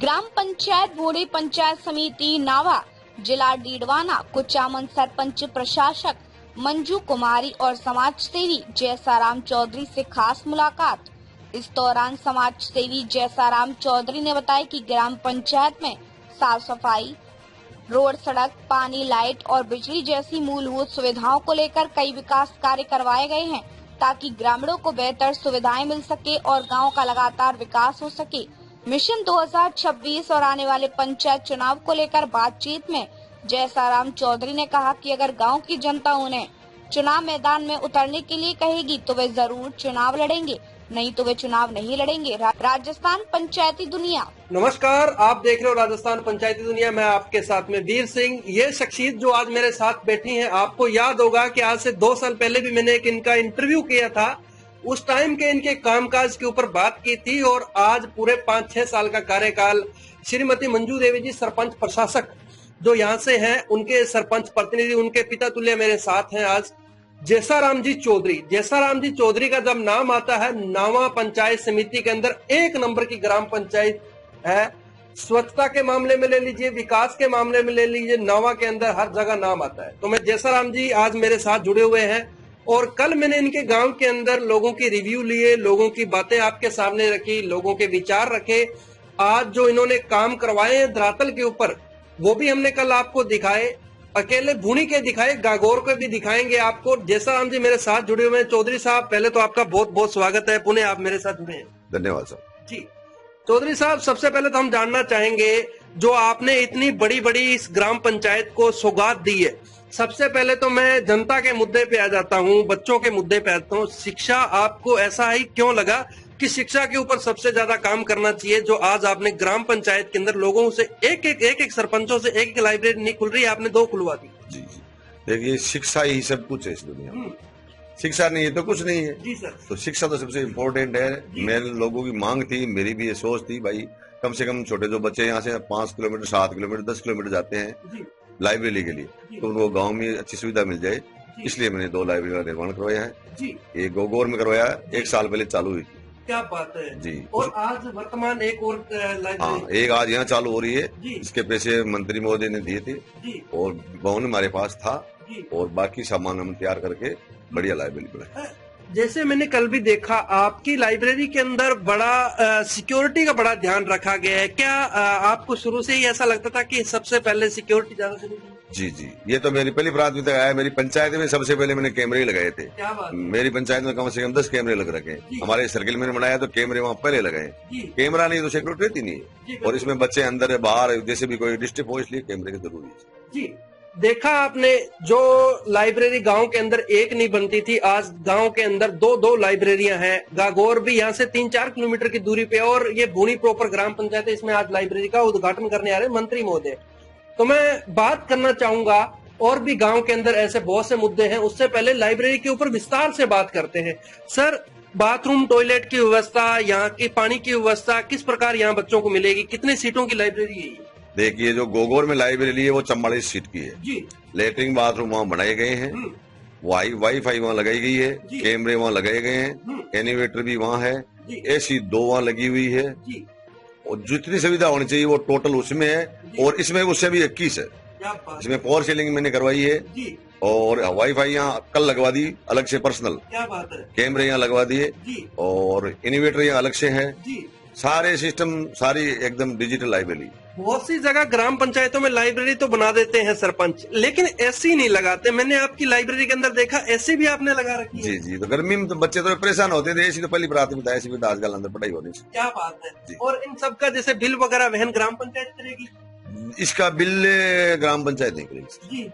ग्राम पंचायत बोड़े पंचायत समिति नावा जिला डीडवाना कुचामन सरपंच प्रशासक मंजू कुमारी और समाज सेवी जैसाराम चौधरी से खास मुलाकात। इस दौरान समाज सेवी जैसाराम चौधरी ने बताया कि ग्राम पंचायत में साफ सफाई, रोड, सड़क, पानी, लाइट और बिजली जैसी मूलभूत सुविधाओं को लेकर कई विकास कार्य करवाए गए हैं ताकि ग्रामीणों को बेहतर सुविधाएं मिल सके और गांव का लगातार विकास हो सके। मिशन 2026 और आने वाले पंचायत चुनाव को लेकर बातचीत में जैसाराम चौधरी ने कहा कि अगर गांव की जनता उन्हें चुनाव मैदान में उतरने के लिए कहेगी तो वे जरूर चुनाव लड़ेंगे, नहीं तो वे चुनाव नहीं लड़ेंगे। राजस्थान पंचायती दुनिया। नमस्कार, आप देख रहे हो राजस्थान पंचायती दुनिया। मैं आपके साथ में वीर सिंह। ये शख्सियत जो आज मेरे साथ बैठी हैं, आपको याद होगा कि आज से 2 साल पहले भी मैंने एक इनका इंटरव्यू किया था। उस टाइम के इनके कामकाज के ऊपर बात की थी और आज पूरे 5-6 साल का कार्यकाल श्रीमती मंजू देवी जी सरपंच प्रशासक जो यहाँ से हैं, उनके सरपंच प्रतिनिधि, उनके पिता तुल्य मेरे साथ हैं आज जैसाराम जी चौधरी। जैसाराम जी चौधरी का जब नाम आता है, नावा पंचायत समिति के अंदर 1 नंबर की ग्राम पंचायत है। स्वच्छता के मामले में ले लीजिए, विकास के मामले में ले लीजिए, नावा के अंदर हर जगह नाम आता है। तो मैं जैसाराम जी आज मेरे साथ जुड़े हुए हैं और कल मैंने इनके गांव के अंदर लोगों की रिव्यू लिए, लोगों की बातें आपके सामने रखी, लोगों के विचार रखे। आज जो इन्होंने काम करवाए हैं धरातल के ऊपर, वो भी हमने कल आपको दिखाए। अकेले भूनी के दिखाए, गागोर के भी दिखाएंगे आपको। जैसाराम जी मेरे साथ जुड़े हुए हैं। चौधरी साहब, पहले तो आपका बहुत बहुत स्वागत है, पुणे आप मेरे साथ जुड़े हैं। धन्यवाद सर जी। चौधरी साहब, सबसे पहले तो हम जानना चाहेंगे, जो आपने इतनी बड़ी बड़ी इस ग्राम पंचायत को सौगात दी है, सबसे पहले तो मैं जनता के मुद्दे पे आ जाता हूँ, बच्चों के मुद्दे पे आता हूँ। शिक्षा आपको ऐसा ही क्यों लगा कि शिक्षा के ऊपर सबसे ज्यादा काम करना चाहिए, जो आज आपने ग्राम पंचायत के अंदर लोगों से एक सरपंचों से एक लाइब्रेरी नहीं खुल रही, आपने 2 खुलवा दी। जी जी, देखिए शिक्षा ही सब कुछ है इस दुनिया में। शिक्षा नहीं है तो कुछ नहीं है। जी सर। तो शिक्षा तो सबसे इम्पोर्टेंट है। मेरे लोगों की मांग थी, मेरी भी ये सोच थी, भाई कम से कम छोटे जो बच्चे यहाँ से 5 किलोमीटर, 7 किलोमीटर, 10 किलोमीटर जाते हैं लाइब्रेरी के लिए, तो उनको गाँव में अच्छी सुविधा मिल जाए। इसलिए मैंने 2 लाइब्रेरी का निर्माण करवाया है। एक गोगोर में करवाया, 1 साल पहले चालू हुई थी। क्या बात है जी। और आज वर्तमान एक और हाँ, एक आज यहाँ चालू हो रही है। इसके पैसे मंत्री महोदय ने दिए थे और भवन हमारे पास था और बाकी सामान हम तैयार करके बढ़िया लाइब्रेरी बनाई। जैसे मैंने कल भी देखा, आपकी लाइब्रेरी के अंदर बड़ा सिक्योरिटी का बड़ा ध्यान रखा गया है। क्या आपको शुरू से ही ऐसा लगता था कि सबसे पहले सिक्योरिटी ज्यादा जरूरी है? जी जी, ये तो मेरी पहली प्राथमिकता है। मेरी पंचायत में सबसे पहले मैंने कैमरे लगाए थे। क्या बात है? मेरी पंचायत में कम से कम 10 कैमरे लग रखे हैं। हमारे सर्किल में बनाया तो कैमरे वहाँ पहले लगाए। कैमरा नहीं तो सिक्योरिटी रहती नहीं है। और इसमें बच्चे अंदर बाहर जैसे भी कोई डिस्टर्ब हो, इसलिए कैमरे की जरूरी है। जी। देखा आपने, जो लाइब्रेरी गांव के अंदर एक नहीं बनती थी, आज गांव के अंदर 2 लाइब्रेरियां हैं। गागोर भी यहाँ से 3-4 किलोमीटर की दूरी पे, और ये भूनी प्रॉपर ग्राम पंचायत है, इसमें आज लाइब्रेरी का उद्घाटन करने आ रहे हैं मंत्री महोदय। तो मैं बात करना चाहूंगा, और भी गांव के अंदर ऐसे बहुत से मुद्दे हैं। उससे पहले लाइब्रेरी के ऊपर विस्तार से बात करते हैं। सर, बाथरूम, टॉयलेट की व्यवस्था, यहाँ की पानी की व्यवस्था किस प्रकार यहाँ बच्चों को मिलेगी? कितने सीटों की लाइब्रेरी है? देखिए, जो गोगोर में लाइब्रेरी है वो 44 सीट की है जी। लेटरिन बाथरूम वहाँ बनाए गए हैं, वाईफाई वहाँ लगाई गई है, कैमरे वहाँ लगाए गए हैं, एलिवेटर भी वहाँ है, AC 2 वहाँ लगी हुई है और जितनी सुविधा होनी चाहिए वो टोटल उसमें है। और इसमें उससे भी 21 है। इसमें पावर सीलिंग मैंने करवाई है और वाईफाई यहाँ कल लगवा दी अलग से पर्सनल। क्या बात है? कैमरे यहाँ लगवा दिए और इन्वर्टर यहाँ अलग से है। सारे सिस्टम, सारी एकदम डिजिटल लाइब्रेरी। बहुत सी जगह ग्राम पंचायतों में लाइब्रेरी तो बना देते हैं सरपंच, लेकिन एसी नहीं लगाते। मैंने आपकी लाइब्रेरी के अंदर देखा, एसी भी आपने लगा रखी है। जी जी, तो गर्मी में तो बच्चे तो परेशान होते थे। एसी तो पहली प्राथमिकता है, एसी में तो आजकल अंदर पढ़ाई होनी चाहिए। क्या बात है? और इन सब का जैसे बिल वगैरह वहन ग्राम पंचायत करेगी? इसका बिल ग्राम पंचायत नहीं करेगी।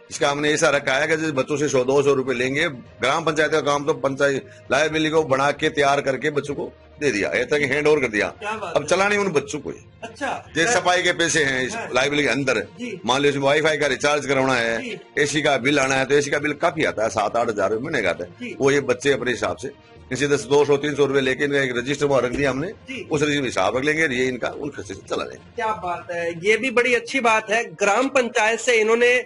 इसका हमने ऐसा रखा है कि जैसे बच्चों से 100-200 रुपए लेंगे। ग्राम पंचायत का काम तो पंचायत लाइब्रेरी को बना के तैयार करके बच्चों को दे दिया, ऐसा कि हैंड ओवर कर दिया। अब चलाने उन बच्चों को। अच्छा। जैसे सफाई के पैसे हैं इस लाइब्रेरी के अंदर, मान लीजिए वाईफाई का रिचार्ज कराना है, AC का बिल आना है, तो AC का बिल काफी आता है, 7-8 हजार रुपए महीने का आता है। वो ये बच्चे अपने हिसाब से इनसे 200-300 रुपए लेके इनका एक रजिस्टर वहाँ रख दिया हमने, उस रजिस्टर में हिसाब रख लेंगे, ये इनका उन खर्चे से चला लेंगे। क्या बात है, ये भी बड़ी अच्छी बात है। ग्राम पंचायत से इन्होंने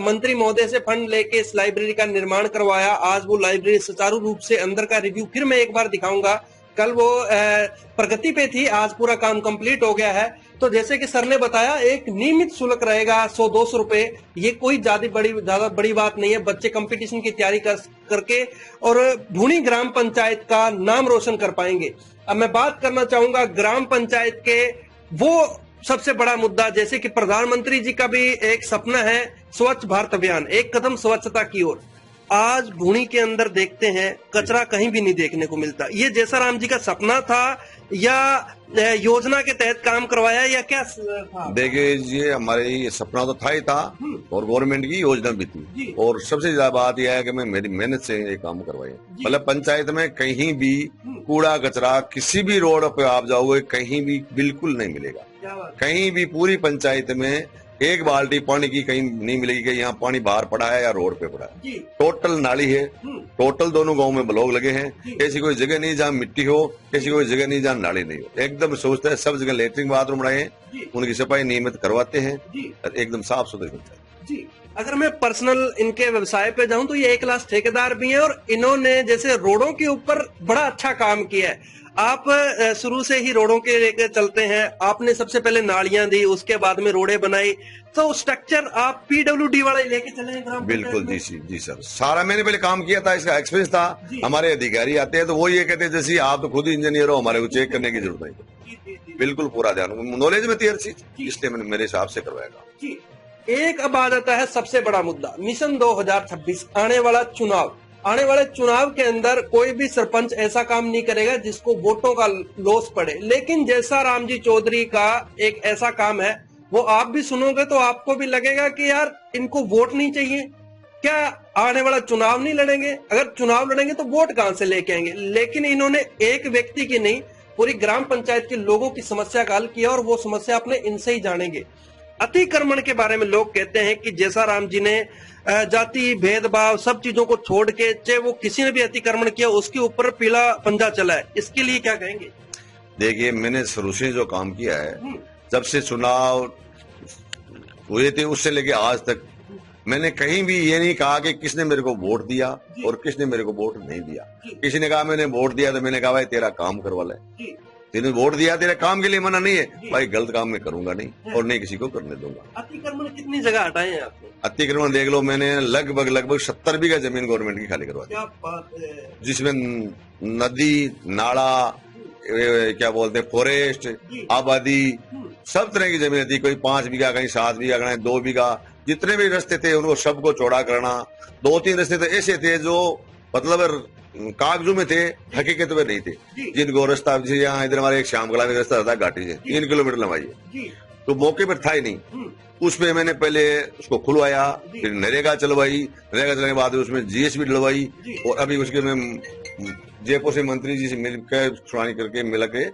मंत्री महोदय से फंड लेके इस लाइब्रेरी का निर्माण करवाया। आज वो लाइब्रेरी सुचारू रूप से, अंदर का रिव्यू फिर मैं एक बार दिखाऊंगा। कल वो प्रगति पे थी, आज पूरा काम कंप्लीट हो गया है। तो जैसे कि सर ने बताया, एक नियमित शुल्क रहेगा 100-200 रुपए। ये कोई ज्यादा बड़ी बात नहीं है। बच्चे कंपटीशन की तैयारी करके और भूणी ग्राम पंचायत का नाम रोशन कर पाएंगे। अब मैं बात करना चाहूंगा ग्राम पंचायत के वो सबसे बड़ा मुद्दा, जैसे कि प्रधानमंत्री जी का भी एक सपना है स्वच्छ भारत अभियान, एक कदम स्वच्छता की ओर। आज भूणी के अंदर देखते हैं कचरा कहीं भी नहीं देखने को मिलता। ये जैसाराम जी का सपना था या योजना के तहत काम करवाया या क्या था? देखिए, ये हमारे ये सपना तो था ही था और गवर्नमेंट की योजना भी थी। और सबसे ज्यादा बात यह है कि मैं मेरी मेहनत से ये काम करवाया। मतलब पंचायत में कहीं भी कूड़ा कचरा किसी भी रोड पे आप जाओगे कहीं भी बिल्कुल नहीं मिलेगा। कहीं भी पूरी पंचायत में एक बाल्टी पानी की कहीं नहीं मिलेगी कि यहाँ पानी बाहर पड़ा है या रोड पे पड़ा है। टोटल नाली है, टोटल दोनों गांव में ब्लॉक लगे हैं। ऐसी कोई जगह नहीं जहाँ मिट्टी हो, ऐसी कोई जगह नहीं जहाँ नाली नहीं हो। एकदम सोचते हैं सब जगह लेटरिन बाथरूम बनाए हैं, उनकी सफाई नियमित करवाते हैं, एकदम साफ सुथरी पंचायत जी। अगर मैं पर्सनल इनके व्यवसाय पे जाऊं तो ये एक क्लास ठेकेदार भी हैं और इन्होंने जैसे रोडों के ऊपर बड़ा अच्छा काम किया है। आप शुरू से ही रोडों के लेकर चलते हैं। आपने सबसे पहले नालियां दी, उसके बाद में रोडें बनाई, तो स्ट्रक्चर आप पीडब्ल्यूडी वाला लेके चले हैं? बिल्कुल जी सर, सारा मैंने पहले काम किया था, इसका एक्सपीरियंस था। हमारे अधिकारी आते हैं तो वो ये कहते हैं जैसे आप तो खुद इंजीनियर हो, हमारे को चेक करने की जरूरत नहीं। बिल्कुल पूरा ध्यान, नॉलेज में थी हर चीज, इसलिए मैंने मेरे हिसाब से करवाएगा। एक अब आ जाता है सबसे बड़ा मुद्दा, मिशन 2026 आने वाला चुनाव। आने वाले चुनाव के अंदर कोई भी सरपंच ऐसा काम नहीं करेगा जिसको वोटों का लॉस पड़े, लेकिन जैसाराम जी चौधरी का एक ऐसा काम है, वो आप भी सुनोगे तो आपको भी लगेगा कि यार इनको वोट नहीं चाहिए क्या, आने वाला चुनाव नहीं लड़ेंगे? अगर चुनाव लड़ेंगे तो वोट कहां से लेके आएंगे? लेकिन इन्होंने एक व्यक्ति की नहीं, पूरी ग्राम पंचायत के लोगों की समस्या का हल किया और वो समस्या अपने इनसे ही जानेंगे। अतिक्रमण के बारे में लोग कहते हैं कि जैसाराम जी ने जाति भेदभाव सब चीजों को छोड़ के, चाहे वो किसी ने भी अतिक्रमण किया उसके ऊपर पीला पंजा चला है, इसके लिए क्या कहेंगे? देखिए, मैंने शुरू से जो काम किया है, जब से चुनाव हुए थे उससे लेके आज तक मैंने कहीं भी ये नहीं कहा कि किसने मेरे को वोट दिया और किसने मेरे को वोट नहीं दिया। किसी ने कहा मैंने वोट दिया तो मैंने कहा भाई तेरा काम करवा ले, तेने वोट दिया तेरे काम के लिए मना नहीं है भाई, गलत काम मैं करूंगा नहीं और नहीं किसी को करने दूंगा। अतिक्रमण कितनी जगह हटाए हैं आपने? अतिक्रमण देख लो, मैंने लगभग 70 बीघा जमीन गवर्नमेंट की खाली करवा दी। क्या बात है? जिसमें नदी, नाला, क्या बोलते हैं, फॉरेस्ट, आबादी, सब तरह की जमीन थी। कोई 5 बीघा, कहीं 7 बीघा, कहीं 2 बीघा, जितने भी रास्ते थे उनको सबको चौड़ा करना। 2-3 रास्ते तो ऐसे थे जो मतलब कागजों में थे, हकीकत में नहीं थे। जिनको रास्ता यहाँ इधर हमारे एक श्यामकला में रास्ता था घाटी से 3 किलोमीटर लंबाई है, तो मौके पर था ही नहीं। उस पे मैंने पहले उसको खुलवाया, फिर नरेगा चलवाई, नरेगा चलने के बाद उसमें जीएसबी डलवाई और अभी उसके में जयपुर से मंत्री जी से मिलकर सुनाई करके मिला के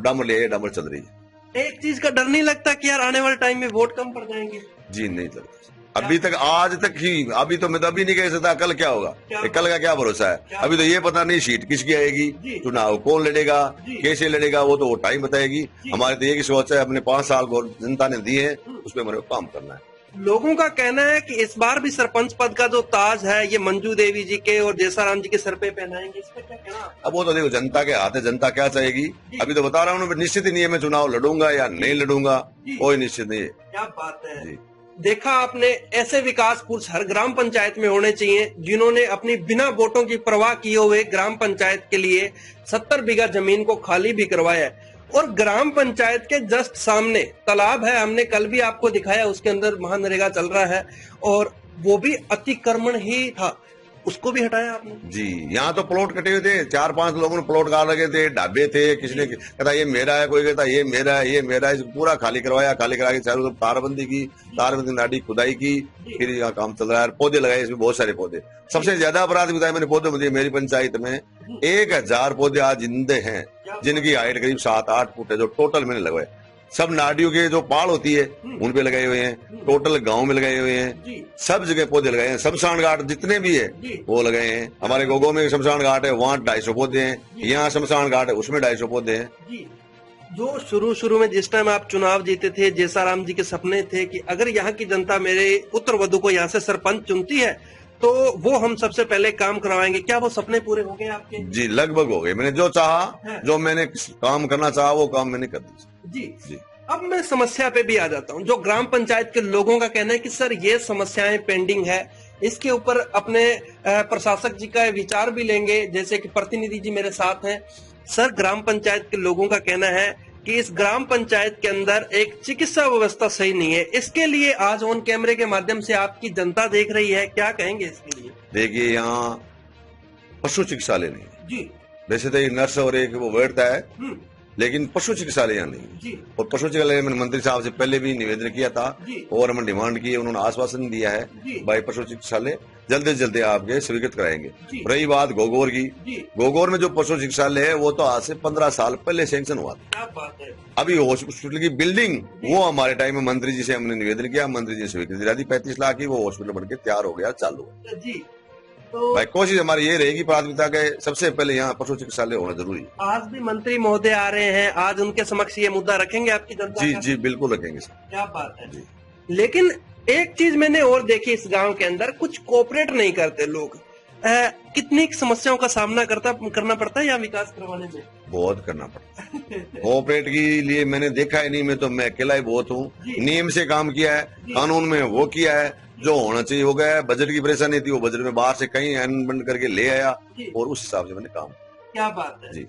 डामर ले, डामर चल रही है। एक चीज का डर नहीं लगता कि यार आने वाले टाइम में वोट कम पड़ जाएंगे? जी नहीं लगता अभी तक, आज तक ही। अभी तो मैं तो अभी नहीं कह सकता कल क्या होगा, कल का क्या भरोसा है। अभी तो ये पता नहीं सीट किसकी आएगी, चुनाव कौन लड़ेगा, कैसे लड़ेगा, वो तो वो टाइम बताएगी। हमारे तो ये की सोच है, अपने 5 साल जनता ने दिए हैं, उसमें हमारे को काम करना है। लोगों का कहना है कि इस बार भी सरपंच पद का जो ताज है ये मंजू देवी जी के और जैसाराम जी के सर पे पहनाएंगे, इस पे क्या कहना? अब वो तो देखो जनता के हाथ है, जनता क्या चाहेगी। अभी तो बता रहा हूँ, निश्चित ही नहीं है मैं चुनाव लड़ूंगा या नहीं लड़ूंगा, कोई निश्चित नहीं है। क्या बात है। देखा आपने, ऐसे विकास पुरुष हर ग्राम पंचायत में होने चाहिए जिन्होंने अपनी बिना वोटों की परवाह किए हुए ग्राम पंचायत के लिए 70 बीघा जमीन को खाली भी करवाया है। और ग्राम पंचायत के जस्ट सामने तालाब है, हमने कल भी आपको दिखाया, उसके अंदर महानरेगा चल रहा है और वो भी अतिक्रमण ही था, उसको भी हटाया आपने? जी, यहाँ तो प्लॉट कटे हुए थे, 4-5 लोगों ने प्लॉट काट लगे थे, ढाबे थे, किसी ने कहता ये मेरा है, कोई कहता ये मेरा है, ये मेरा है, पूरा खाली करवाया। खाली करा के चारों तरफ तारबंदी की, तारबंदी नाटी खुदाई की, फिर यहाँ काम चल रहा है। पौधे लगाए, इसमें बहुत सारे पौधे। सबसे ज्यादा अपराध बताया मैंने पौधे मुझे, मेरी पंचायत में 1000 पौधे आज जिंदे हैं, जिनकी हाइट करीब 7-8 फुट है, जो टोटल मैंने लगवाए। सब नाडियों के जो पाड़ होती है उन पे लगाए हुए हैं, टोटल गांव में लगाए हुए हैं, सब जगह पौधे लगाए हैं। शमशान घाट जितने भी है वो लगाए हैं। हमारे गोगो में शमशान घाट है, वहाँ 250 पौधे हैं, यहाँ शमशान घाट है उसमें 250 पौधे हैं। जो शुरू में जिस टाइम आप चुनाव जीते थे, जैसाराम जी के सपने थे कि अगर यहाँ की जनता मेरे पुत्रवधू को यहाँ से सरपंच चुनती है तो वो हम सबसे पहले काम करवाएंगे, क्या वो सपने पूरे हो गए आपके? जी लगभग हो गए। मैंने जो चाहा, जो मैंने काम करना चाहा वो काम मैंने कर दिया। जी। अब मैं समस्या पे भी आ जाता हूँ। जो ग्राम पंचायत के लोगों का कहना है कि सर ये समस्याएं पेंडिंग है, इसके ऊपर अपने प्रशासक जी का विचार भी लेंगे, जैसे कि प्रतिनिधि जी मेरे साथ हैं। सर, ग्राम पंचायत के लोगों का कहना है कि इस ग्राम पंचायत के अंदर एक चिकित्सा व्यवस्था सही नहीं है। इसके लिए आज ऑन कैमरे के माध्यम से आपकी जनता देख रही है, क्या कहेंगे इसके लिए? देखिए, यहाँ पशु चिकित्सालय नहीं है जी। वैसे तो एक नर्स और एक वो वैद्य है, लेकिन पशु चिकित्सालय यहाँ नहीं जी। और पशु चिकित्सालय मैंने मंत्री साहब से पहले भी निवेदन किया था और हमने डिमांड की है, उन्होंने आश्वासन दिया है भाई पशु चिकित्सालय जल्दी से जल्दी आपके स्वीकृत कराएंगे। रही बात गोगोर की, गोगोर में जो पशु चिकित्सालय है वो तो आज से 15 साल पहले सैंक्शन हुआ था। क्या बात है। अभी हॉस्पिटल की बिल्डिंग वो हमारे टाइम में मंत्री जी से हमने निवेदन किया, मंत्री जी ने स्वीकृति दिला दी 35 लाख की, वो हॉस्पिटल बनकर तैयार हो गया, चालू है जी। तो भाई कोशिश हमारी ये रहेगी प्राथमिकता के सबसे पहले यहाँ पशु चिकित्सालय होना जरूरी है। आज भी मंत्री महोदय आ रहे हैं, आज उनके समक्ष ये मुद्दा रखेंगे आपकी जनता? जी जी बिल्कुल रखेंगे सर। क्या बात है। लेकिन एक चीज मैंने और देखी इस गांव के अंदर, कुछ कोऑपरेट नहीं करते लोग। कितनी समस्याओं का सामना करना पड़ता है यहाँ विकास करवाने में? बहुत करना पड़ता है। कोऑपरेट के लिए मैंने देखा ही नहीं, मैं तो मैं अकेला ही बहुत हूँ। नियम से काम किया है, कानून में वो किया है, जो होना चाहिए हो गया है। बजट की परेशानी थी, वो बजट में बाहर से कहीं अमेंडमेंट करके ले आया और उस हिसाब से मैंने काम। क्या बात है जी।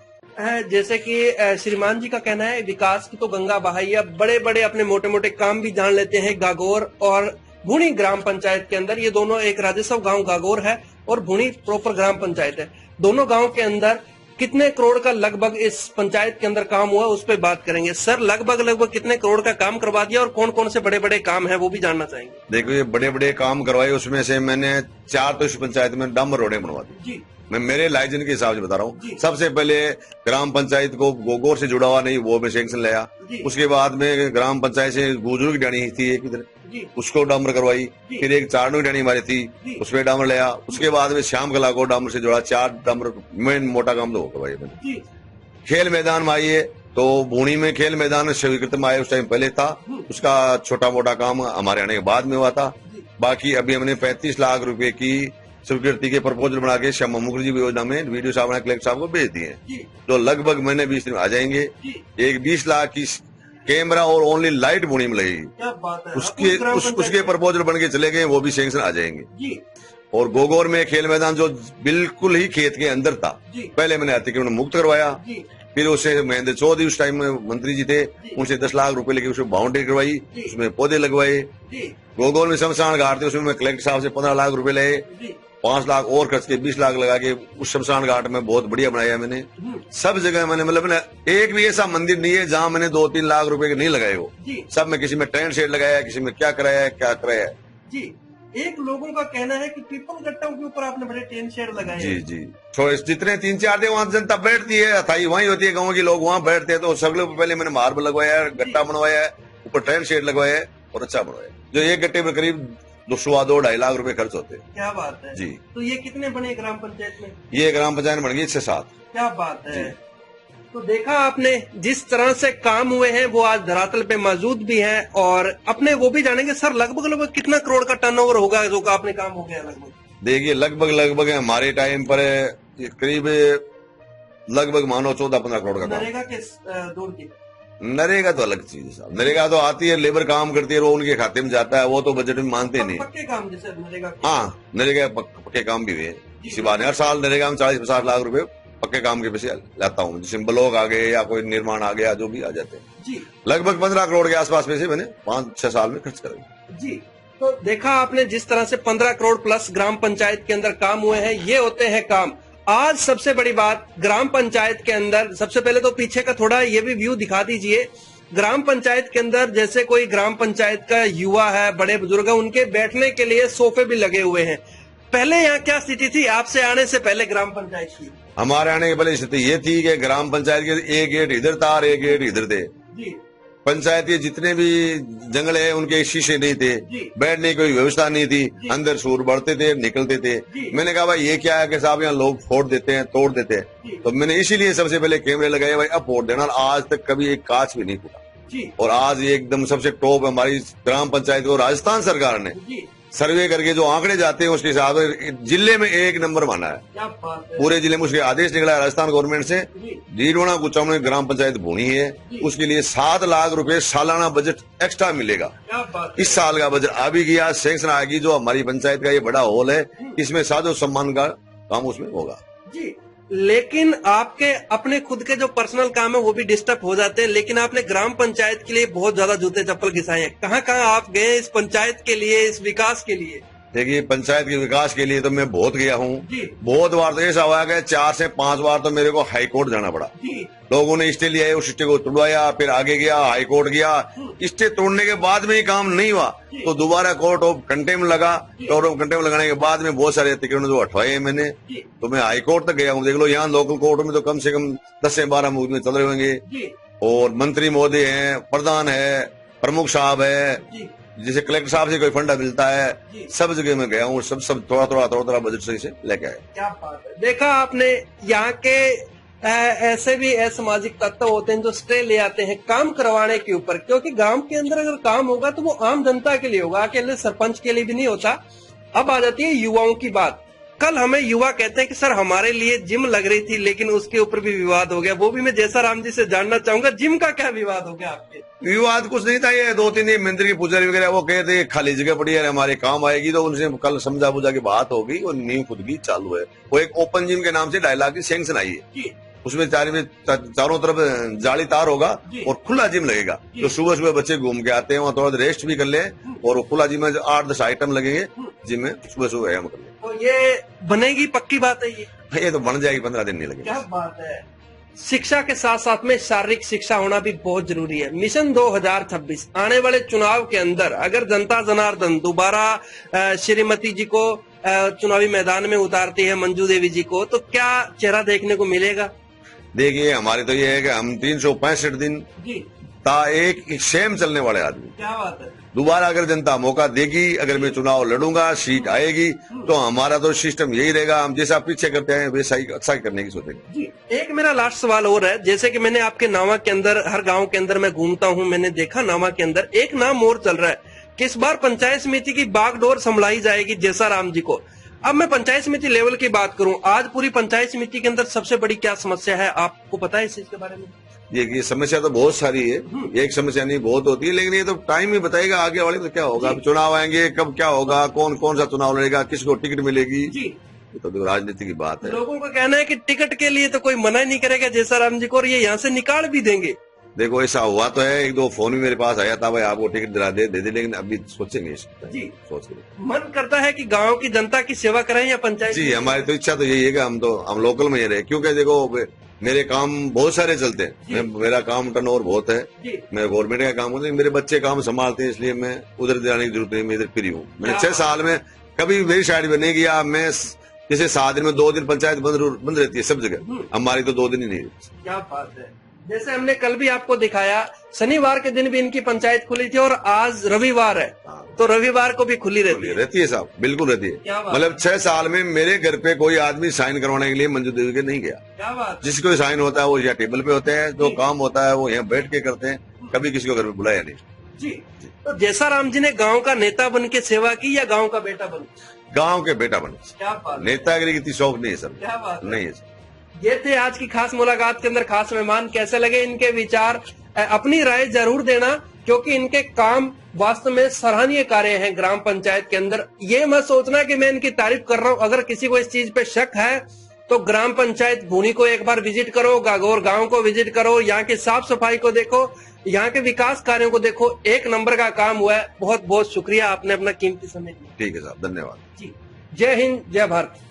जैसे कि श्रीमान जी का कहना है विकास की तो गंगा बहाई है, बड़े बड़े अपने मोटे मोटे काम भी जान लेते हैं। गागोर और भुणी ग्राम पंचायत के अंदर, ये दोनों एक राजस्व गांव गागोर है और भुणी प्रॉपर ग्राम पंचायत है। दोनों गांव के अंदर कितने करोड़ का लगभग इस पंचायत के अंदर काम हुआ, उस पर बात करेंगे। सर, लगभग कितने करोड़ का काम करवा दिया और कौन कौन से बड़े बड़े काम है वो भी जानना चाहेंगे। देखो, ये बड़े बड़े काम करवाए, उसमें से मैंने 4 तो इस पंचायत में डामर रोडें बनवा दी। मैं मेरे लाइजन के हिसाब से बता रहा हूँ। सबसे पहले ग्राम पंचायत को गोगोर से जुड़ा हुआ नहीं, वो मैं सैंक्शन लाया। उसके बाद में ग्राम पंचायत से गुजरू की डाणी थी एक इधर, उसको डामर करवाई। फिर एक चारणू की डाणी हमारी थी, उसमें डामर लाया। उसके बाद में श्याम कला को डामर से जोड़ा, 4 डामर मेन मोटा काम तो करवाई मैंने। खेल मैदान में आइए तो भूणी में खेल मैदान स्वीकृत में आए, उस टाइम पहले था, उसका छोटा मोटा काम हमारे आने के बाद में हुआ था। बाकी अभी हमने 35 लाख रुपए की स्वीकृति के प्रपोजल बना के श्यामा मुखर्जी योजना में वीडियो साहब ने कलेक्टर साहब को भेज दिए, जो लगभग महीने 20 दिन में आ जाएंगे। एक 20 लाख की कैमरा और ओनली लाइट भूणी में लगेगी। क्या बात है। उसके प्रपोजल बन के चले गए, वो भी सैंक्शन आ जाएंगे। और गोगोर में खेल मैदान जो बिल्कुल ही खेत के अंदर था, पहले मैंने अतिक्रमण मुक्त करवाया। फिर उसे महेंद्र चौधरी उस टाइम में मंत्री जी थे, उनसे 10 लाख रुपए लेके उसमें बाउंड्री करवाई, उसमें पौधे लगवाए। गोगोर में शमशान घाट थे, उसमें मैं कलेक्टर साहब से 15 लाख रुपए ले, 5 लाख और खर्च के 20 लाख लगा के उस शमशान घाट में बहुत बढ़िया बनाया मैंने। सब जगह मैंने मतलब एक भी ऐसा मंदिर नहीं है जहाँ मैंने 2-3 लाख रुपए के नहीं लगाए हो। सब में किसी में टेंट शेड लगाया है, किसी में क्या कराया है, क्या कराया है। जी, एक लोगों का कहना है कि पीपल गट्टों के ऊपर आपने बड़े टेंट शेड लगाए। जी जी, तो जितने 3-4 दिन वहाँ जनता बैठती है, अथाई वहीं होती है, गाँव के लोग वहाँ बैठते हैं, तो सगले पहले मैंने मार्बल लगवाया है, गट्टा बनवाया है, ऊपर टेंट शेड लगवाया है और अच्छा बनवाया। जो एक गट्टे में करीब 2-2.5 लाख रुपए खर्च होते हैं। क्या बात है जी। तो ये कितने बने ग्राम पंचायत में? ये ग्राम पंचायत बन गई 6-7। क्या बात है। तो देखा आपने जिस तरह से काम हुए हैं, वो आज धरातल पे मौजूद भी हैं और अपने वो भी जानेंगे। सर, लगभग कितना करोड़ का टर्नओवर होगा जो आपने काम हो गया? देखिए, लगभग हमारे टाइम पर करीब लगभग मानो 14-15 करोड़ का। नरेगा के दूर की? नरेगा तो अलग चीज है साहब। नरेगा तो आती है, लेबर काम करती है, वो उनके खाते में जाता है, वो तो बजट में मानते नहीं। पक्के काम जैसे नरेगा? हाँ, नरेगा पक्के काम भी हुए हैं। इसी बात हर साल नरेगा में 40-50 लाख रुपए पक्के काम के पैसे लाता हूँ। जैसे ब्लॉक आ गए या कोई निर्माण आ गया, जो भी आ जाते हैं जी। लगभग 15 करोड़ के आसपास पैसे मैंने 5-6 साल में खर्च करे जी। तो देखा आपने जिस तरह से 15 करोड़ प्लस ग्राम पंचायत के अंदर काम हुए हैं, ये होते हैं काम। आज सबसे बड़ी बात ग्राम पंचायत के अंदर, सबसे पहले तो पीछे का थोड़ा ये भी व्यू दिखा दीजिए। ग्राम पंचायत के अंदर जैसे कोई ग्राम पंचायत का युवा है, बड़े बुजुर्ग है, उनके बैठने के लिए सोफे भी लगे हुए हैं। पहले यहाँ क्या स्थिति थी आपसे आने से पहले ग्राम पंचायत की? हमारे आने के पहले स्थिति ये थी कि ग्राम पंचायत के एक गेट इधर था और एक गेट इधर थे जी। पंचायत के जितने भी जंगल है उनके शीशे नहीं थे, बैठने की कोई व्यवस्था नहीं थी, अंदर सूर बढ़ते थे, निकलते थे। मैंने कहा भाई ये क्या है कि साहब यहाँ लोग फोड़ देते हैं, तोड़ देते हैं, तो मैंने इसीलिए सबसे पहले कैमरे लगाए, भाई अब फोड़ देना। आज तक कभी एक कांच भी नहीं फूटा और आज ये एकदम सबसे टॉप हमारी ग्राम पंचायत को राजस्थान सरकार ने सर्वे करके जो आंकड़े जाते हैं उसके हिसाब से जिले में 1 नंबर माना है। क्या बात है। पूरे जिले में उसके आदेश निकला है राजस्थान गवर्नमेंट से। डीडवाना कुचामन में ग्राम पंचायत भूनी है, उसके लिए 7 लाख रुपए सालाना बजट एक्स्ट्रा मिलेगा। क्या बात है। इस साल का बजट आ भी गया, सैंक्शन आ गई। जो हमारी पंचायत का ये बड़ा हॉल है, इसमें साजो सम्मान का काम उसमें होगा जी। लेकिन आपके अपने खुद के जो पर्सनल काम है वो भी डिस्टर्ब हो जाते हैं, लेकिन आपने ग्राम पंचायत के लिए बहुत ज्यादा जूते चप्पल घिसाए हैं। कहाँ कहाँ आप गए इस पंचायत के लिए, इस विकास के लिए? देखिए, पंचायत के विकास के लिए तो मैं बहुत गया हूँ। जी। बहुत बार तो ऐसा हुआ कि 4 से 5 बार तो मेरे को हाई कोर्ट जाना पड़ा। जी। लोगों ने स्टे लिया, उस स्टे को तोड़वाया, फिर आगे गया, हाई कोर्ट गया। स्टे तोड़ने के बाद में ही काम नहीं हुआ तो दोबारा कोर्ट ऑफ कंटेम्प्ट लगा। कोर्ट ऑफ कंटेम्प्ट लगाने के बाद में बहुत सारे अतिक्रमण जो हटवाए मैंने, तो मैं हाई कोर्ट तक गया हूँ। देख लो, यहाँ लोकल कोर्ट में तो कम से कम 10 से 12 मुकदमे चल रहे होंगे। और मंत्री महोदय हैं, प्रधान है, प्रमुख साहब है, जैसे कलेक्टर साहब से कोई फंडा मिलता है, सब जगह में गया हूँ। सब थोड़ा बजट सही से लेके आए। क्या बात है। देखा आपने, यहाँ के ऐसे भी असामाजिक तत्व होते हैं जो स्टे ले आते हैं काम करवाने के ऊपर, क्योंकि गांव के अंदर अगर काम होगा तो वो आम जनता के लिए होगा, अकेले सरपंच के लिए भी नहीं होता। अब आ जाती है युवाओं की बात। कल हमें युवा कहते हैं कि सर हमारे लिए जिम लग रही थी, लेकिन उसके ऊपर भी विवाद हो गया। वो भी मैं जयसाराम जी से जानना चाहूंगा, जिम का क्या विवाद हो गया आपके? विवाद कुछ नहीं था, ये 2-3 ये मंत्री की पुजारी वगैरह वो कहते खाली जगह पड़ी है, हमारे काम आएगी, तो उनसे कल समझा बुझा की बात हो गई और नींव खुद की चालू है। वो एक ओपन जिम के नाम से 2.5 लाख की सैंक्शन आई है। उसमें चारों तरफ जाली तार होगा और खुला जिम लगेगा। तो सुबह सुबह बच्चे घूम के आते हैं, वहाँ थोड़ा रेस्ट भी कर ले, और खुला जिम में 8-10 आइटम लगेंगे जिम में, सुबह सुबह व्यायाम कर ले। तो ये बनेगी, पक्की बात है ये तो बन जाएगी, 15 दिन नहीं लगेगा। क्या बात है। शिक्षा के साथ साथ में शारीरिक शिक्षा होना भी बहुत जरूरी है। मिशन 2026 आने वाले चुनाव के अंदर अगर जनता जनार्दन दोबारा श्रीमती जी को चुनावी मैदान में उतारती है, मंजू देवी जी को, तो क्या चेहरा देखने को मिलेगा? देखिए, हमारी तो ये है कि हम 365 दिन एक सेम चलने वाले आदमी। क्या बात है। दोबारा अगर जनता मौका देगी, अगर मैं चुनाव लड़ूंगा, सीट आएगी, तो हमारा तो सिस्टम यही रहेगा। हम जैसा पीछे करते हैं वैसा ही अच्छा करने की सोचेंगे। एक मेरा लास्ट सवाल और है, जैसे कि मैंने आपके नावा के अंदर, हर गांव के अंदर मैं घूमता हूं, मैंने देखा नावा के अंदर एक नाम और चल रहा है कि इस बार पंचायत समिति की बागडोर संभलाई जाएगी जयसाराम जी को। अब मैं पंचायत समिति लेवल की बात करूं, आज पूरी पंचायत समिति के अंदर सबसे बड़ी क्या समस्या है, आपको पता है इस चीज के बारे में? ये समस्या तो बहुत सारी है, एक समस्या नहीं बहुत होती है, लेकिन ये तो टाइम ही बताएगा आगे वाले तो क्या होगा। अब चुनाव आएंगे, कब क्या होगा, कौन कौन सा चुनाव लड़ेगा, किसको टिकट मिलेगी, ये तो राजनीति की बात है। लोगों का कहना है कि टिकट के लिए तो कोई मना ही नहीं करेगा जयसाराम जी को, और ये यहाँ से निकाल भी देंगे। देखो, ऐसा हुआ तो है, 1-2 फोन भी मेरे पास आया था, भाई आपको टिकट दिला दे दे, लेकिन अभी सोचेंगे जी, सोच के। मन करता है कि गांव की जनता की सेवा करें या पंचायत? जी, हमारी तो इच्छा तो यही है कि हम लोकल में ही रहे, क्योंकि देखो मेरे काम बहुत सारे चलते हैं। मेरा काम टर्नओवर बहुत है, मैं गवर्नमेंट का काम करता हूँ, मेरे बच्चे काम संभालते हैं, इसलिए मैं उधर जाने की जरूरत नहीं, मैं इधर फ्री हूँ। मैंने 6 साल में कभी मेरी साइड में नहीं किया। मैं जैसे 7 दिन में 2 दिन पंचायत बंद रहती है सब जगह, हमारी तो 2 दिन ही नहीं रहती। क्या बात है। जैसे हमने कल भी आपको दिखाया, शनिवार के दिन भी इनकी पंचायत खुली थी और आज रविवार है, तो रविवार को भी खुली रहती है साहब, बिल्कुल रहती है। मतलब 6 साल में मेरे घर पे कोई आदमी साइन करवाने के लिए मंजू देवी के नहीं गया। क्या बात। जिसको साइन होता है वो यहाँ टेबल पे होते हैं, जो काम होता है वो यहाँ बैठ के करते हैं, कभी किसी को घर में बुलाया नहीं। जी। तो जयसाराम जी ने गाँव का नेता बन के सेवा की या गाँव का बेटा बन? गाँव के बेटा बने। क्या बात। नेतागिरी की इतनी शौक नहीं है सर। क्या बात नहीं है सर। ये थे आज की खास मुलाकात के अंदर खास मेहमान। कैसे लगे इनके विचार, अपनी राय जरूर देना, क्योंकि इनके काम वास्तव में सराहनीय कार्य हैं ग्राम पंचायत के अंदर। ये मत सोचना कि मैं इनकी तारीफ कर रहा हूं। अगर किसी को इस चीज पे शक है तो ग्राम पंचायत भूनी को एक बार विजिट करो, गागोर गांव को विजिट करो, यहाँ की साफ सफाई को देखो, यहाँ के विकास कार्यों को देखो। 1 नंबर का काम हुआ है। बहुत बहुत शुक्रिया, आपने अपना कीमती समय दिया। ठीक है साहब, धन्यवाद जी। जय हिंद, जय भारत।